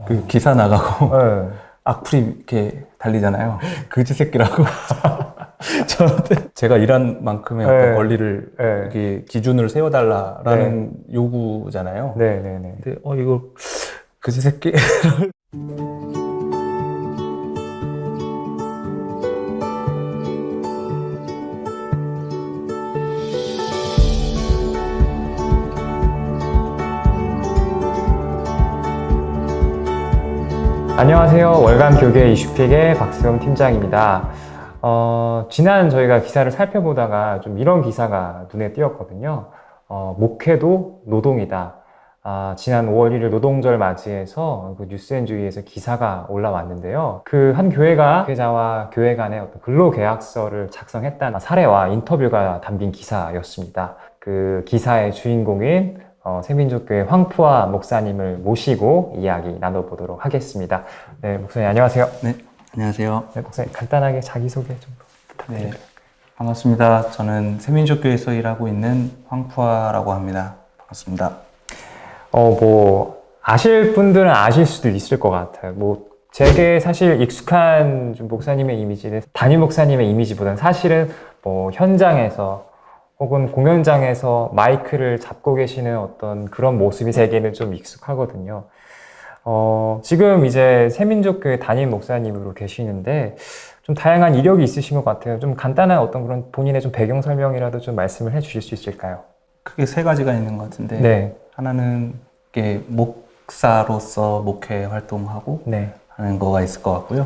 그 기사 나가고 네. 악플이 이렇게 달리잖아요. 그지 새끼라고. 저한테 제가 일한 만큼의 어떤 네. 권리를 네. 이렇게 기준을 세워달라라는 요구잖아요. 네네네. 근데 이거 그지 새끼. 안녕하세요. 월간 교계 이슈픽의 박수영 팀장입니다. 지난 저희가 기사를 살펴보다가 좀 이런 기사가 눈에 띄었거든요. 목회도 노동이다. 지난 5월 1일 노동절 맞이해서 그 뉴스엔주의에서 기사가 올라왔는데요. 그 한 교회가 목회자와 교회 간의 어떤 근로계약서를 작성했다는 사례와 인터뷰가 담긴 기사였습니다. 그 기사의 주인공인 새민족교회 황푸아 목사님을 모시고 이야기 나눠보도록 하겠습니다. 네, 목사님 안녕하세요. 네, 안녕하세요. 네, 목사님 간단하게 자기소개 좀 부탁드립니다. 네, 반갑습니다. 저는 새민족교회에서 일하고 있는 황푸아라고 합니다. 반갑습니다. 아실 분들은 아실 수도 있을 것 같아요. 제게 사실 익숙한 좀 목사님의 이미지는 담임 목사님의 이미지보다는 사실은 현장에서 혹은 공연장에서 마이크를 잡고 계시는 어떤 그런 모습이 제게는 좀 익숙하거든요. 지금 이제 새민족교회 담임 목사님으로 계시는데 좀 다양한 이력이 있으신 것 같아요. 좀 간단한 어떤 그런 본인의 좀 배경 설명이라도 좀 말씀을 해 주실 수 있을까요? 크게 세 가지가 있는 것 같은데, 네. 하나는 이게 목사로서 목회 활동하고 네. 하는 거가 있을 것 같고요.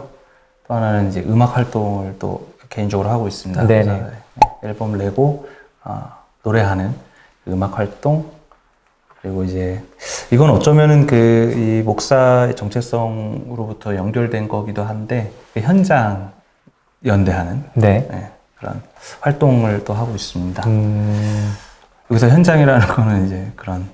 또 하나는 이제 음악 활동을 또 개인적으로 하고 있습니다. 네네. 그래서 앨범 내고 노래하는 음악 활동, 그리고 이제 이건 어쩌면은 이 목사의 정체성으로부터 연결된 거기도 한데 현장 연대하는 네. 그런 활동을 또 하고 있습니다. 여기서 현장이라는 거는 이제 그런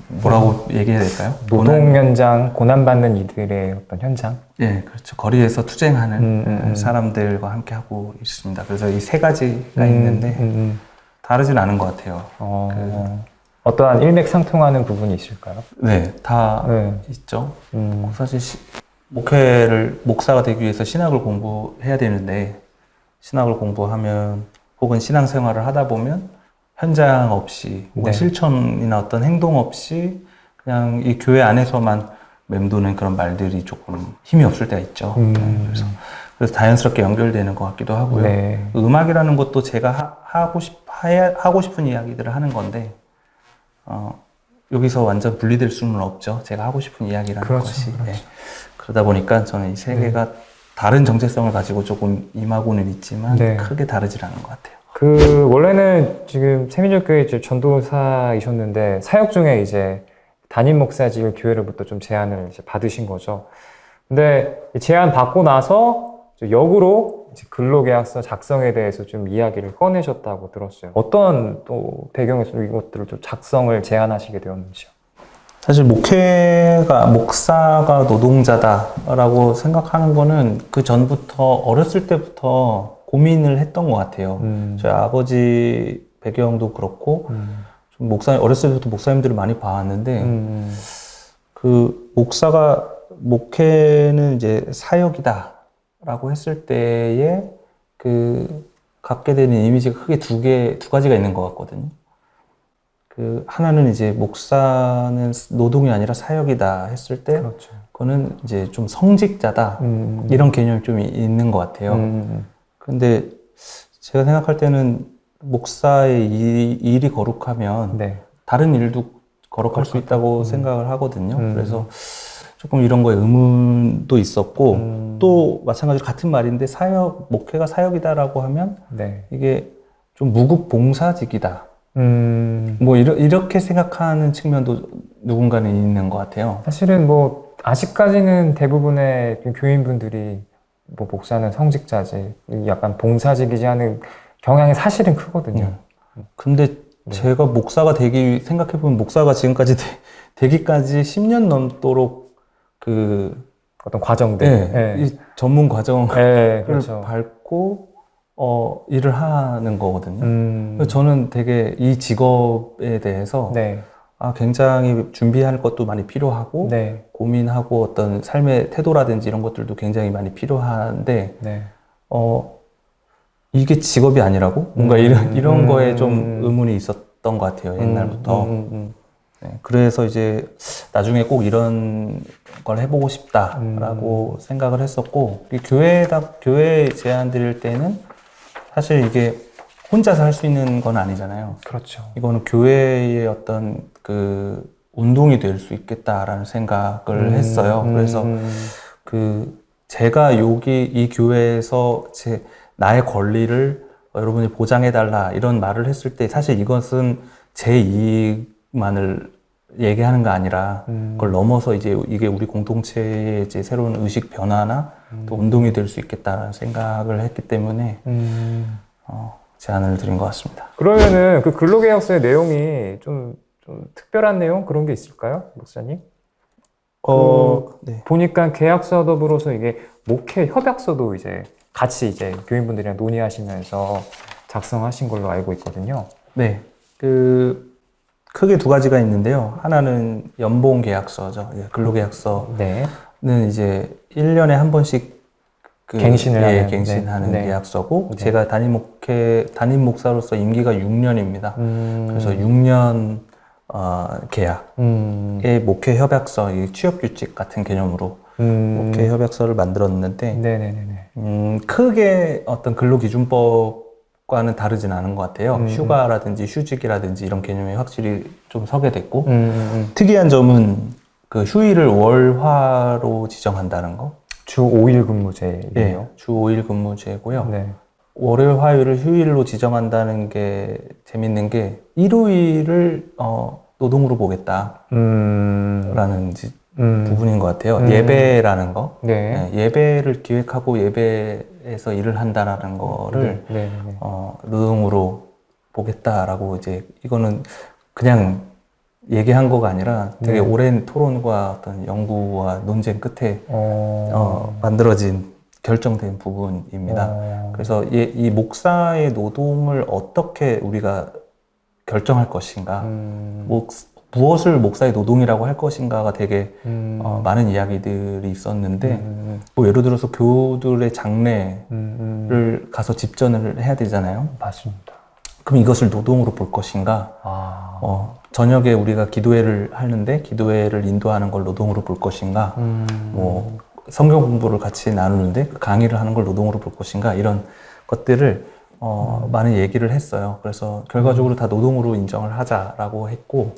뭐라고 얘기해야 될까요? 노동 현장, 고난받는 이들의 어떤 현장? 네, 그렇죠. 거리에서 투쟁하는 사람들과 함께 하고 있습니다. 그래서 이 세 가지가 있는데 다르진 않은 것 같아요. 어떠한 일맥상통하는 부분이 있을까요? 네, 다 있죠. 사실 목사가 되기 위해서 신학을 공부해야 되는데 신학을 공부하면 혹은 신앙생활을 하다 보면 현장 없이 혹은 실천이나 어떤 행동 없이 그냥 이 교회 안에서만 맴도는 그런 말들이 조금 힘이 없을 때가 있죠. 그래서 자연스럽게 연결되는 것 같기도 하고요. 네. 음악이라는 것도 제가 하고 싶은 이야기들을 하는 건데 여기서 완전 분리될 수는 없죠. 제가 하고 싶은 이야기라는 것이. 그렇죠. 네. 그러다 보니까 저는 이 세 개가 다른 정체성을 가지고 조금 임하고는 있지만 크게 다르질 않은 것 같아요. 원래는 지금 새민족교회 전도사이셨는데 사역 중에 이제 담임 목사직을 교회로부터 좀 제안을 이제 받으신 거죠. 근데 제안 받고 나서 역으로 이제 근로계약서 작성에 대해서 좀 이야기를 꺼내셨다고 들었어요. 어떤 또 배경에서 이것들을 좀 작성을 제안하시게 되었는지요? 사실 목사가 노동자다라고 생각하는 거는 그 전부터 어렸을 때부터 고민을 했던 것 같아요. 저희 아버지 배경도 그렇고, 좀 어렸을 때부터 목사님들을 많이 봐왔는데, 목회는 이제 사역이다라고 했을 때에 갖게 되는 이미지가 크게 두 가지가 있는 것 같거든요. 하나는 이제 목사는 노동이 아니라 사역이다 했을 때, 그렇죠. 그거는 이제 좀 성직자다, 이런 개념이 좀 있는 것 같아요. 근데 제가 생각할 때는 목사의 일이 거룩하면 다른 일도 거룩할 수 있다고 생각을 하거든요. 그래서 조금 이런 거에 의문도 있었고 또 마찬가지로 같은 말인데 목회가 사역이다라고 하면 이게 좀 무국봉사직이다. 이렇게 생각하는 측면도 누군가는 있는 것 같아요. 사실은 아직까지는 대부분의 교인분들이 목사는 성직자지, 약간 봉사직이지 하는 경향이 사실은 크거든요. 근데 제가 목사가 생각해보면 목사가 지금까지 되기까지 10년 넘도록 어떤 과정들. 이 전문 과정을 그렇죠. 밟고, 일을 하는 거거든요. 저는 되게 이 직업에 대해서 굉장히 준비할 것도 많이 필요하고, 네. 고민하고 어떤 삶의 태도라든지 이런 것들도 굉장히 많이 필요한데, 네. 이게 직업이 아니라고? 뭔가 이런 거에 좀 의문이 있었던 것 같아요, 옛날부터. 네, 그래서 이제 나중에 꼭 이런 걸 해보고 싶다라고 생각을 했었고, 이 교회 제안 드릴 때는 사실 이게 혼자서 할 수 있는 건 아니잖아요. 그렇죠. 이거는 교회의 어떤 그 운동이 될 수 있겠다라는 생각을 했어요. 그래서 제가 이 교회에서 나의 권리를 여러분이 보장해달라 이런 말을 했을 때 사실 이것은 제 이익만을 얘기하는 거 아니라 그걸 넘어서 이제 이게 우리 공동체의 이제 새로운 의식 변화나 또 운동이 될 수 있겠다라는 생각을 했기 때문에 제안을 드린 것 같습니다. 그러면은 그 근로계약서의 내용이 좀 특별한 내용 그런 게 있을까요, 목사님? 네. 보니까 계약서 더불어서 이게 목회 협약서도 이제 같이 이제 교인분들이랑 논의하시면서 작성하신 걸로 알고 있거든요. 네. 크게 두 가지가 있는데요. 하나는 연봉 계약서죠. 근로계약서는 네. 이제 1년에 한 번씩 갱신하는 네. 계약서고, 네. 제가 담임 목사로서 임기가 6년입니다. 그래서 6년 계약의 목회 협약서, 취업 규칙 같은 개념으로 목회 협약서를 만들었는데, 네네네. 크게 어떤 근로기준법과는 다르진 않은 것 같아요. 휴가라든지 휴직이라든지 이런 개념이 확실히 좀 서게 됐고, 특이한 점은 그 휴일을 월화로 지정한다는 거. 주 5일 근무제이네요. 네, 주 5일 근무제고요. 네. 월요일, 화요일을 휴일로 지정한다는 게 재밌는 게 일요일을 노동으로 보겠다라는 부분인 것 같아요. 예배라는 거. 네. 예배를 기획하고 예배에서 일을 한다라는 거를 노동으로 보겠다라고 이제 이거는 그냥 얘기한 거가 아니라 되게 오랜 토론과 어떤 연구와 논쟁 끝에 만들어진 결정된 부분입니다. 그래서 이 목사의 노동을 어떻게 우리가 결정할 것인가, 무엇을 목사의 노동이라고 할 것인가가 되게 많은 이야기들이 있었는데, 뭐 예를 들어서 교우들의 장례를 가서 집전을 해야 되잖아요. 맞습니다. 그럼 이것을 노동으로 볼 것인가? 저녁에 우리가 기도회를 하는데 기도회를 인도하는 걸 노동으로 볼 것인가? 뭐 성경 공부를 같이 나누는데 그 강의를 하는 걸 노동으로 볼 것인가? 이런 것들을 많은 얘기를 했어요. 그래서 결과적으로 다 노동으로 인정을 하자라고 했고,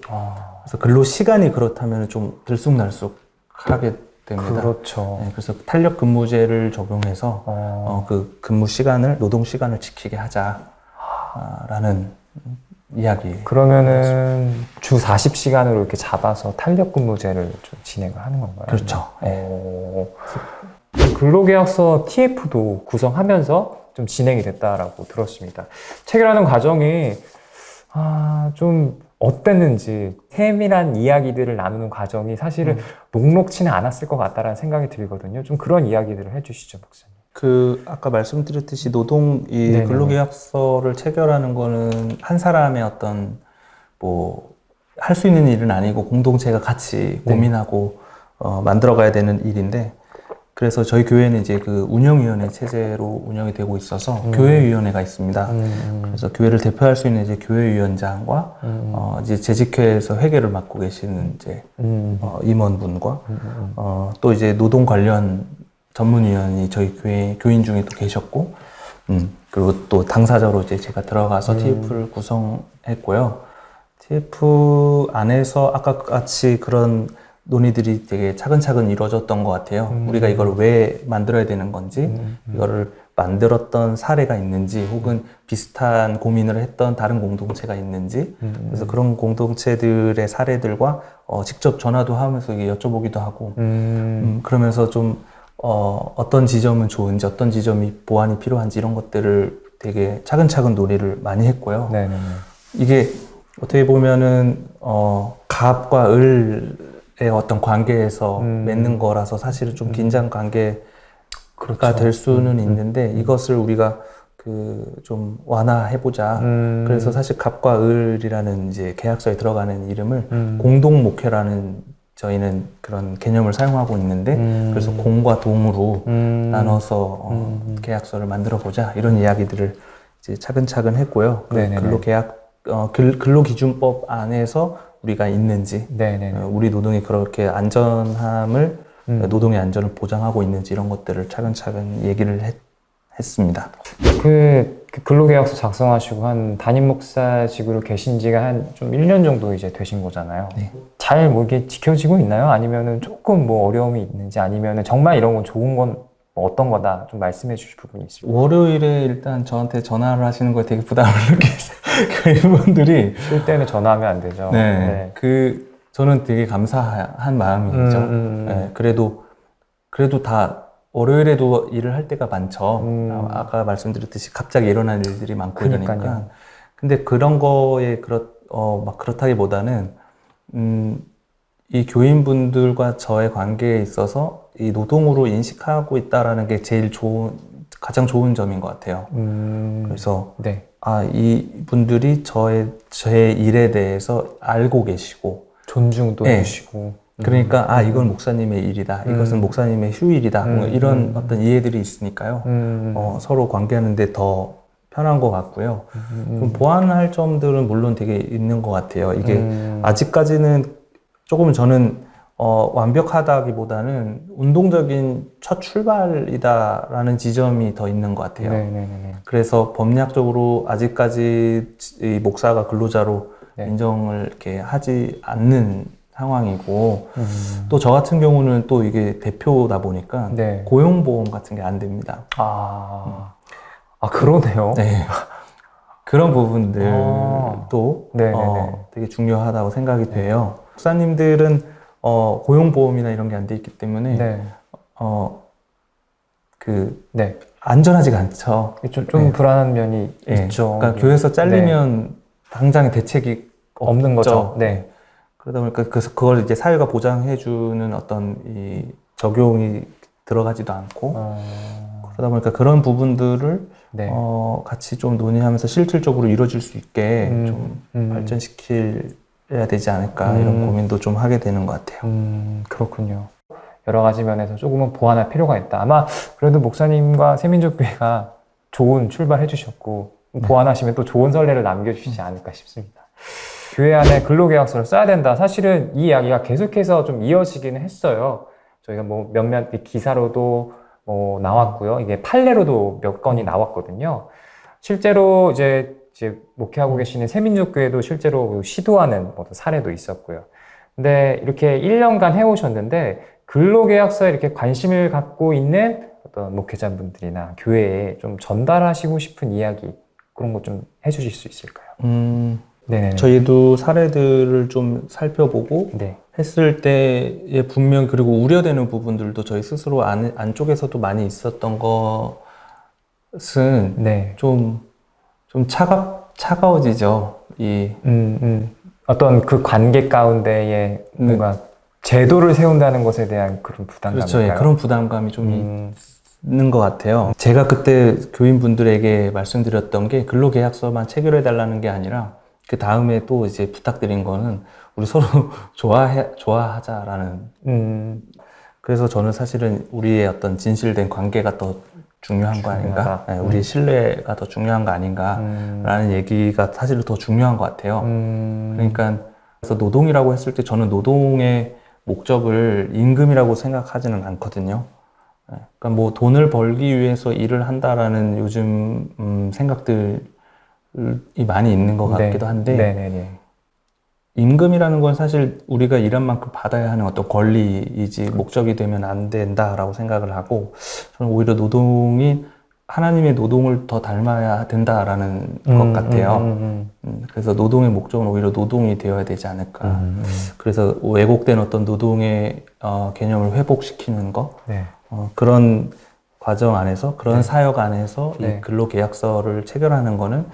그래서 근로 시간이 그렇다면 좀 들쑥날쑥하게 됩니다. 그렇죠. 네, 그래서 탄력 근무제를 적용해서 그 근무 시간을 노동 시간을 지키게 하자라는 이야기. 그러면은 주 40시간으로 이렇게 잡아서 탄력 근무제를 좀 진행을 하는 건가요? 그렇죠. 근로계약서 TF도 구성하면서 좀 진행이 됐다라고 들었습니다. 체결하는 과정이 좀 어땠는지 세밀한 이야기들을 나누는 과정이 사실은 녹록치는 않았을 것 같다라는 생각이 들거든요. 좀 그런 이야기들을 해주시죠, 목사님. 아까 말씀드렸듯이 근로계약서를 체결하는 거는 한 사람의 어떤, 할 수 있는 일은 아니고 공동체가 같이 고민하고, 만들어가야 되는 일인데, 그래서 저희 교회는 이제 그 운영위원회 체제로 운영이 되고 있어서 교회위원회가 있습니다. 그래서 교회를 대표할 수 있는 이제 교회위원장과, 이제 재직회에서 회계를 맡고 계시는 이제, 임원분과, 또 이제 노동 관련 전문위원이 저희 교인 중에 또 계셨고, 그리고 또 당사자로 이제 제가 들어가서 TF를 구성했고요. TF 안에서 아까 같이 그런 논의들이 되게 차근차근 이루어졌던 것 같아요. 우리가 이걸 왜 만들어야 되는 건지, 이거를 만들었던 사례가 있는지, 혹은 비슷한 고민을 했던 다른 공동체가 있는지, 그래서 그런 공동체들의 사례들과 직접 전화도 하면서 여쭤보기도 하고, 그러면서 좀 어떤 지점은 좋은지, 어떤 지점이 보완이 필요한지 이런 것들을 되게 차근차근 논의를 많이 했고요. 네네네. 이게 어떻게 보면은 갑과 을의 어떤 관계에서 맺는 거라서 사실은 좀 긴장 관계가 될 수는 있는데, 이것을 우리가 좀 완화해보자. 그래서 사실 갑과 을이라는 이제 계약서에 들어가는 이름을 공동목회라는 저희는 그런 개념을 사용하고 있는데 그래서 공과 동으로 나눠서 계약서를 만들어보자. 이런 이야기들을 이제 차근차근 했고요. 근로기준법 안에서 우리가 있는지, 우리 노동이 그렇게 안전함을, 노동의 안전을 보장하고 있는지 이런 것들을 차근차근 얘기를 했습니다. 그 근로계약서 작성하시고 한 담임 목사직으로 계신 지가 한 좀 1년 정도 이제 되신 거잖아요. 네. 잘 뭐 이게 지켜지고 있나요? 아니면은 조금 뭐 어려움이 있는지 아니면은 정말 이런 건 좋은 건 뭐 어떤 거다 좀 말씀해 주실 부분이 있을까요? 월요일에 일단 저한테 전화를 하시는 거에 되게 부담을 느끼세요. 그분들이 쉴 때는 전화하면 안 되죠. 네. 저는 되게 감사한 마음이죠. 네. 그래도 다 월요일에도 일을 할 때가 많죠. 아까 말씀드렸듯이 갑자기 일어나는 일들이 많고 이러니까. 근데 그런 거에 막 그렇다기보다는, 이 교인분들과 저의 관계에 있어서 이 노동으로 인식하고 있다라는 게 가장 좋은 점인 것 같아요. 그래서, 이 분들이 제 일에 대해서 알고 계시고, 존중도 해주시고. 그러니까 이건 목사님의 일이다. 이것은 목사님의 휴일이다. 뭐 이런 어떤 이해들이 있으니까요. 서로 관계하는데 더 편한 것 같고요. 좀 보완할 점들은 물론 되게 있는 것 같아요. 이게 아직까지는 조금 저는 완벽하다기보다는 운동적인 첫 출발이다라는 지점이 더 있는 것 같아요. 그래서 법률적으로 아직까지 이 목사가 근로자로 인정을 이렇게 하지 않는 상황이고, 또 저 같은 경우는 또 이게 대표다 보니까 고용보험 같은 게 안 됩니다. 그러네요. 네. 그런 부분들도 되게 중요하다고 생각이 돼요. 목사님들은 고용보험이나 이런 게 안 돼 있기 때문에 안전하지가 않죠. 좀 불안한 면이 있죠. 그러니까 교회에서 잘리면 당장의 대책이 없는 거죠. 그러다 보니까 그걸 이제 사회가 보장해주는 어떤 이 적용이 들어가지도 않고 그러다 보니까 그런 부분들을 같이 좀 논의하면서 실질적으로 이루어질 수 있게 좀 발전시켜야 되지 않을까 이런 고민도 좀 하게 되는 것 같아요. 그렇군요. 여러 가지 면에서 조금은 보완할 필요가 있다. 아마 그래도 목사님과 세민족교회가 좋은 출발해 주셨고 보완하시면 또 좋은 선례를 남겨주시지 않을까 싶습니다. 교회 안에 근로계약서를 써야 된다. 사실은 이 이야기가 계속해서 좀 이어지기는 했어요. 저희가 뭐 몇몇 기사로도 나왔고요. 이게 판례로도 몇 건이 나왔거든요. 실제로 이제 목회하고 계시는 세민족교회도 실제로 시도하는 사례도 있었고요. 근데 이렇게 1년간 해오셨는데 근로계약서에 이렇게 관심을 갖고 있는 어떤 목회자분들이나 교회에 좀 전달하시고 싶은 이야기 그런 거 좀 해주실 수 있을까요? 저희도 사례들을 좀 살펴보고 했을 때에 분명 그리고 우려되는 부분들도 저희 스스로 안쪽에서도 많이 있었던 것은 좀 차가워지죠. 어떤 그 관계 가운데에 뭔가 제도를 세운다는 것에 대한 그런 부담감일까요? 그렇죠. 그런 부담감이 좀 있는 것 같아요. 제가 그때 교인분들에게 말씀드렸던 게 근로계약서만 체결해달라는 게 아니라 그 다음에 또 이제 부탁드린 거는 우리 서로 좋아하자라는. 그래서 저는 사실은 우리의 어떤 진실된 관계가 더 중요한 거 아닌가? 우리의 신뢰가 더 중요한 거 아닌가라는 얘기가 사실 더 중요한 것 같아요. 그러니까 그래서 노동이라고 했을 때 저는 노동의 목적을 임금이라고 생각하지는 않거든요. 그러니까 뭐 돈을 벌기 위해서 일을 한다라는 요즘 생각들이 많이 있는 것 같기도 한데 임금이라는 건 사실 우리가 일한 만큼 받아야 하는 어떤 권리이지 목적이 되면 안 된다라고 생각을 하고 저는 오히려 노동이 하나님의 노동을 더 닮아야 된다라는 것 같아요. 그래서 노동의 목적은 오히려 노동이 되어야 되지 않을까. 그래서 왜곡된 어떤 노동의 개념을 회복시키는 거 그런 과정 안에서 그런 사역 안에서 이 근로계약서를 체결하는 거는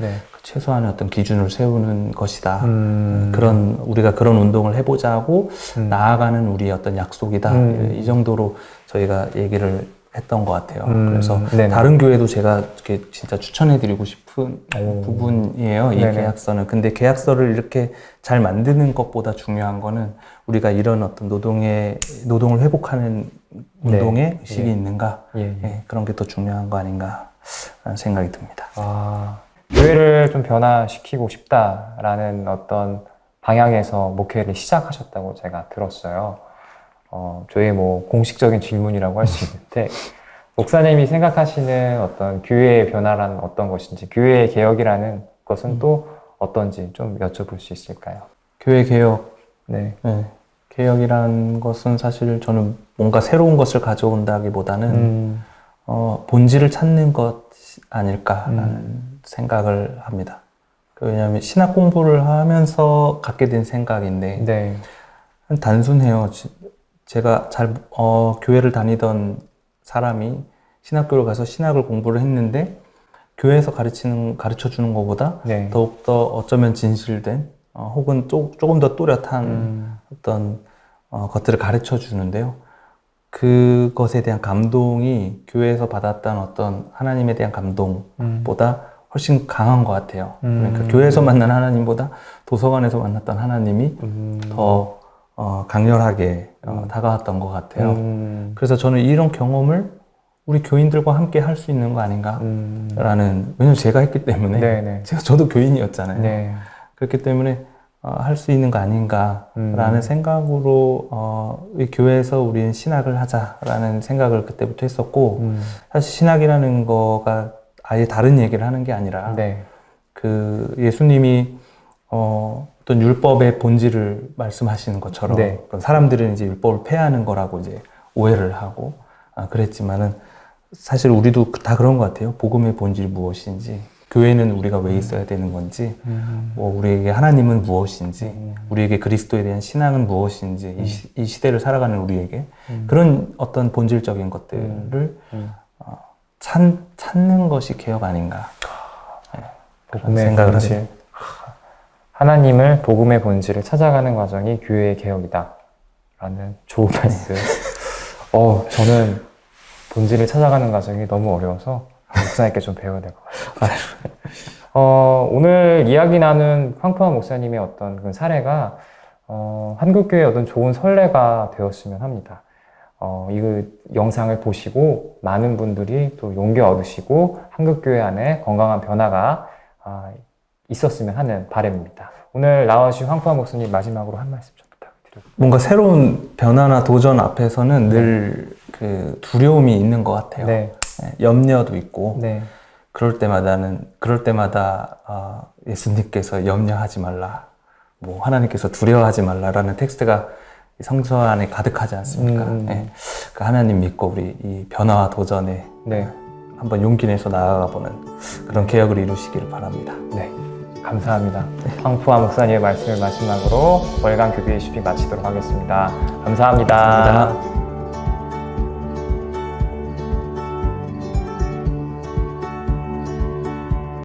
최소한의 어떤 기준을 세우는 것이다. 우리가 그런 운동을 해보자고 나아가는 우리의 어떤 약속이다. 이 정도로 저희가 얘기를 했던 것 같아요. 그래서 네네. 다른 교회도 제가 이렇게 진짜 추천해드리고 싶은 부분이에요. 이 네네. 계약서는. 근데 계약서를 이렇게 잘 만드는 것보다 중요한 거는 우리가 이런 어떤 노동을 회복하는 운동에 의식이 있는가, 예, 그런 게 더 중요한 거 아닌가 라는 생각이 듭니다. 교회를 좀 변화시키고 싶다라는 어떤 방향에서 목회를 시작하셨다고 제가 들었어요. 저의 뭐 공식적인 질문이라고 할 수 있는데, 목사님이 생각하시는 어떤 교회의 변화란 어떤 것인지, 교회의 개혁이라는 것은 또 어떤지 좀 여쭤볼 수 있을까요? 교회 개혁. 네. 네. 개혁이란 것은 사실 저는 뭔가 새로운 것을 가져온다기보다는 본질을 찾는 것 아닐까라는 생각을 합니다. 왜냐하면 신학 공부를 하면서 갖게 된 생각인데 네. 단순해요. 제가 교회를 다니던 사람이 신학교를 가서 신학을 공부를 했는데 교회에서 가르쳐 주는 것보다 네. 더욱더 어쩌면 진실된 혹은 조금 더 또렷한 어떤 것들을 가르쳐 주는데요. 그것에 대한 감동이 교회에서 받았던 어떤 하나님에 대한 감동보다 훨씬 강한 것 같아요. 그러니까 교회에서 만난 하나님보다 도서관에서 만났던 하나님이 더 강렬하게 다가왔던 것 같아요. 그래서 저는 이런 경험을 우리 교인들과 함께 할 수 있는 거 아닌가 라는, 왜냐면 제가 했기 때문에 네네. 저도 교인이었잖아요. 네. 그렇기 때문에 할 수 있는 거 아닌가라는 생각으로 이 교회에서 우리는 신학을 하자라는 생각을 그때부터 했었고 사실 신학이라는 거가 아예 다른 얘기를 하는 게 아니라 네. 그 예수님이 어떤 율법의 본질을 말씀하시는 것처럼 네. 사람들은 이제 율법을 폐하는 거라고 이제 오해를 하고 그랬지만은 사실 우리도 다 그런 것 같아요. 복음의 본질이 무엇인지, 교회는 우리가 왜 있어야 되는 건지, 뭐 우리에게 하나님은 무엇인지, 우리에게 그리스도에 대한 신앙은 무엇인지, 이 시대를 살아가는 우리에게 그런 어떤 본질적인 것들을 찾는 것이 개혁 아닌가. 그런 생각을 본질. 하죠. 하나님을 복음의 본질을 찾아가는 과정이 교회의 개혁이다 라는 좋은 말씀. 저는 본질을 찾아가는 과정이 너무 어려워서 목사님께 좀 배워야 될 것 같습니다. 오늘 이야기 나눈 황포한 목사님의 어떤 그 사례가 한국교회의 어떤 좋은 선례가 되었으면 합니다. 이 영상을 보시고 많은 분들이 또 용기 얻으시고 한국교회 안에 건강한 변화가 있었으면 하는 바람입니다. 오늘 나와주신 황포한 목사님 마지막으로 한 말씀 좀 부탁드립니다. 뭔가 새로운 변화나 도전 앞에서는 늘 그 두려움이 있는 것 같아요. 네. 염려도 있고 네. 그럴 때마다 예수님께서 염려하지 말라, 뭐 하나님께서 두려워하지 말라라는 텍스트가 성서 안에 가득하지 않습니까? 네. 그 하나님 믿고 우리 이 변화와 도전에 네. 한번 용기 내서 나아가 보는 그런 개혁을 이루시기를 바랍니다. 네. 감사합니다. 황포한 목사님의 말씀을 마지막으로 월간 교회 20피 마치도록 하겠습니다. 감사합니다. 감사합니다.